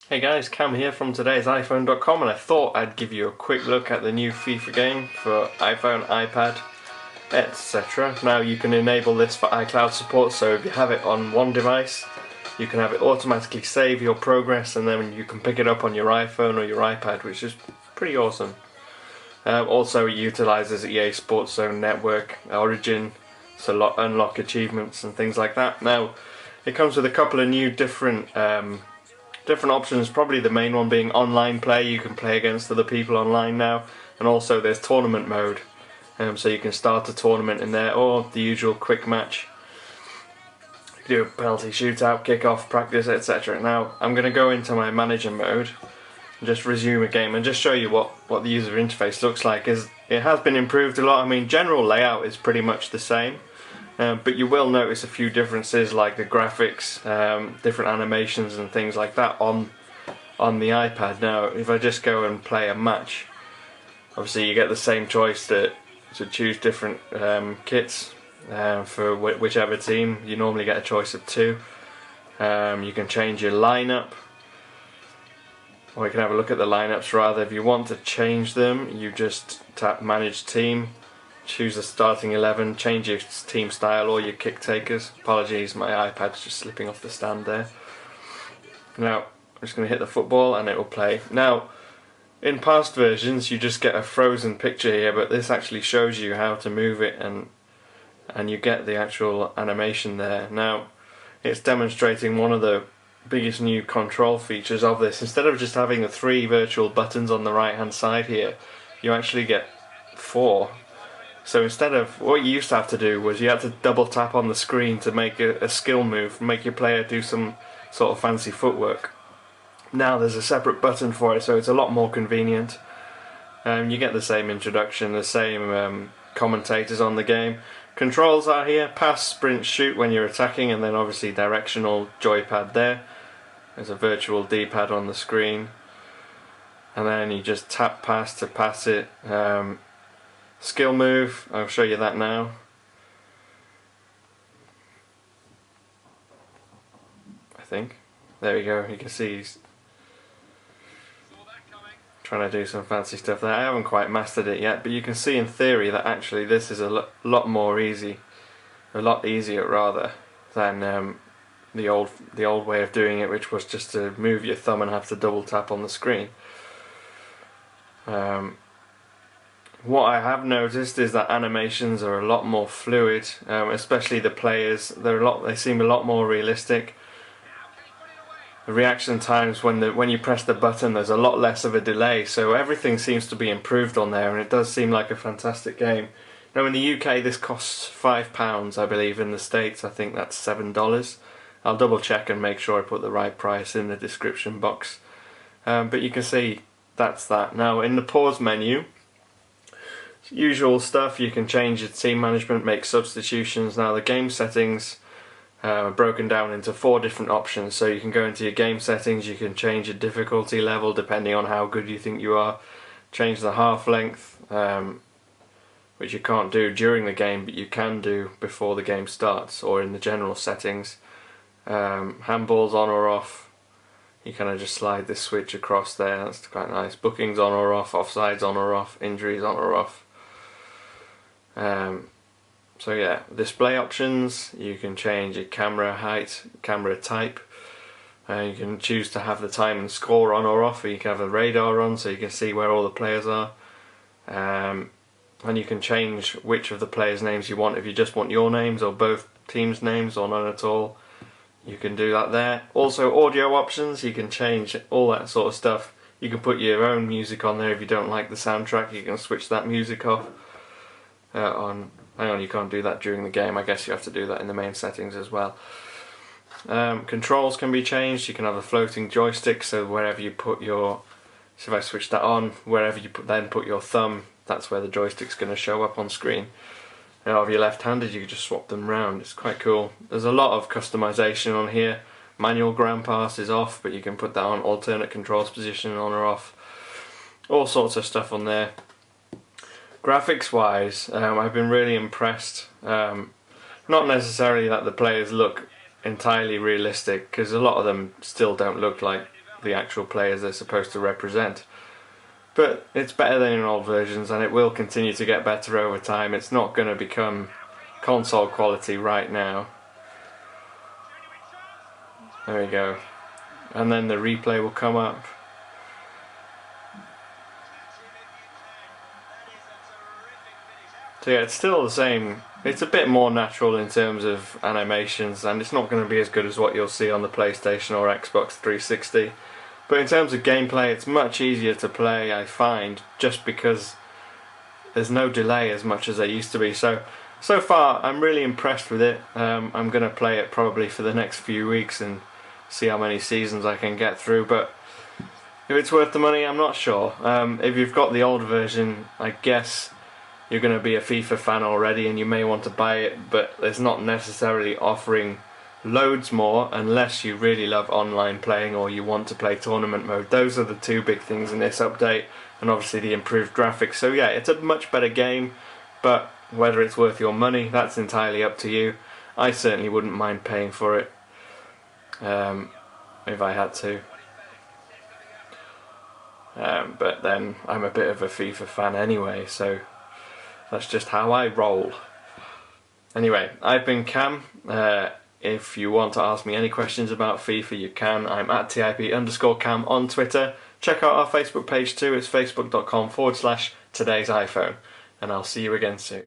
Hey guys, Cam here from TodaysiPhone.com, and I thought I'd give you a quick look at the new FIFA game for iPhone, iPad, etc. Now you can enable this for iCloud support, so if you have it on one device, you can have it automatically save your progress and then you can pick it up on your iPhone or your iPad, which is pretty awesome. Also it utilises EA Sports Zone Network, Origin, so unlock achievements and things like that. Now it comes with a couple of new different options, probably the main one being online play. You can play against other people online now, and also there's tournament mode, so you can start a tournament in there, or the usual quick match. You can do a penalty shootout, kick-off, practice, etc. Now I'm going to go into my manager mode and just resume a game and just show you what the user interface looks like. It has been improved a lot. I mean, general layout is pretty much the same. But you will notice a few differences, like the graphics, different animations and things like that on the iPad. Now if I just go and play a match, obviously you get the same choice to choose different kits for whichever team. You normally get a choice of two. You can change your lineup, or you can have a look at the lineups rather. If you want to change them, you just tap manage team, choose the starting 11, change your team style or your kick takers. Apologies, my iPad's just slipping off the stand there. Now I'm just going to hit the football and it will play. Now in past versions you just get a frozen picture here, but this actually shows you how to move it and you get the actual animation there. Now it's demonstrating one of the biggest new control features of this. Instead of just having the 3 virtual buttons on the right hand side here, you actually get 4. So instead of, what you used to have to do was you had to double tap on the screen to make a skill move, make your player do some sort of fancy footwork. Now there's a separate button for it, so it's a lot more convenient. You get the same introduction, the same commentators on the game. Controls are here: pass, sprint, shoot when you're attacking, and then obviously directional joypad there. There's a virtual D-pad on the screen, and then you just tap pass to pass it. Skill move, I'll show you that now. I think. There we go, you can see he's trying to do some fancy stuff there. I haven't quite mastered it yet, but you can see in theory that actually this is a lot more easy, a lot easier rather, than the old way of doing it, which was just to move your thumb and have to double tap on the screen. What I have noticed is that animations are a lot more fluid, especially the players. They seem a lot more realistic. The reaction times when you press the button, there's a lot less of a delay, so everything seems to be improved on there, and it does seem like a fantastic game. Now in the UK this costs £5, I believe. In the States I think that's $7. I'll double check and make sure I put the right price in the description box. But you can see that's that. Now in the pause menu, usual stuff, you can change your team management, make substitutions. Now the game settings are broken down into 4 different options, so you can go into your game settings, you can change your difficulty level depending on how good you think you are, change the half length, which you can't do during the game but you can do before the game starts or in the general settings. Handballs on or off, you kind of just slide this switch across there, that's quite nice. Bookings on or off, offsides on or off, injuries on or off. So yeah, display options, you can change your camera height, camera type, you can choose to have the time and score on or off, or you can have the radar on so you can see where all the players are, and you can change which of the players' names you want. If you just want your names or both teams' names or none at all, you can do that there. Also audio options, you can change all that sort of stuff. You can put your own music on there. If you don't like the soundtrack, you can switch that music off. Hang on, you can't do that during the game. I guess you have to do that in the main settings as well. Controls can be changed. You can have a floating joystick, so wherever you put your, so if I switch that on, wherever you then put your thumb, that's where the joystick's going to show up on screen. Now if you're left-handed, you can just swap them round. It's quite cool. There's a lot of customization on here. Manual ground pass is off, but you can put that on. Alternate controls position on or off. All sorts of stuff on there. Graphics wise, I've been really impressed. Not necessarily that the players look entirely realistic, because a lot of them still don't look like the actual players they're supposed to represent. But it's better than in old versions, and it will continue to get better over time. It's not going to become console quality right now. There we go. And then the replay will come up. So yeah, it's still the same. It's a bit more natural in terms of animations, and it's not going to be as good as what you'll see on the PlayStation or Xbox 360. But in terms of gameplay, it's much easier to play, I find, just because there's no delay as much as there used to be. So far, I'm really impressed with it. I'm going to play it probably for the next few weeks and see how many seasons I can get through. But if it's worth the money, I'm not sure. If you've got the old version, I guess you're going to be a FIFA fan already and you may want to buy it, but it's not necessarily offering loads more unless you really love online playing or you want to play tournament mode. Those are the two big things in this update, and obviously the improved graphics. So yeah, it's a much better game, but whether it's worth your money, that's entirely up to you. I certainly wouldn't mind paying for it if I had to. But then I'm a bit of a FIFA fan anyway, so that's just how I roll. Anyway, I've been Cam. If you want to ask me any questions about FIFA, you can. I'm at TIP_Cam on Twitter. Check out our Facebook page too. It's facebook.com/todaysiphone. And I'll see you again soon.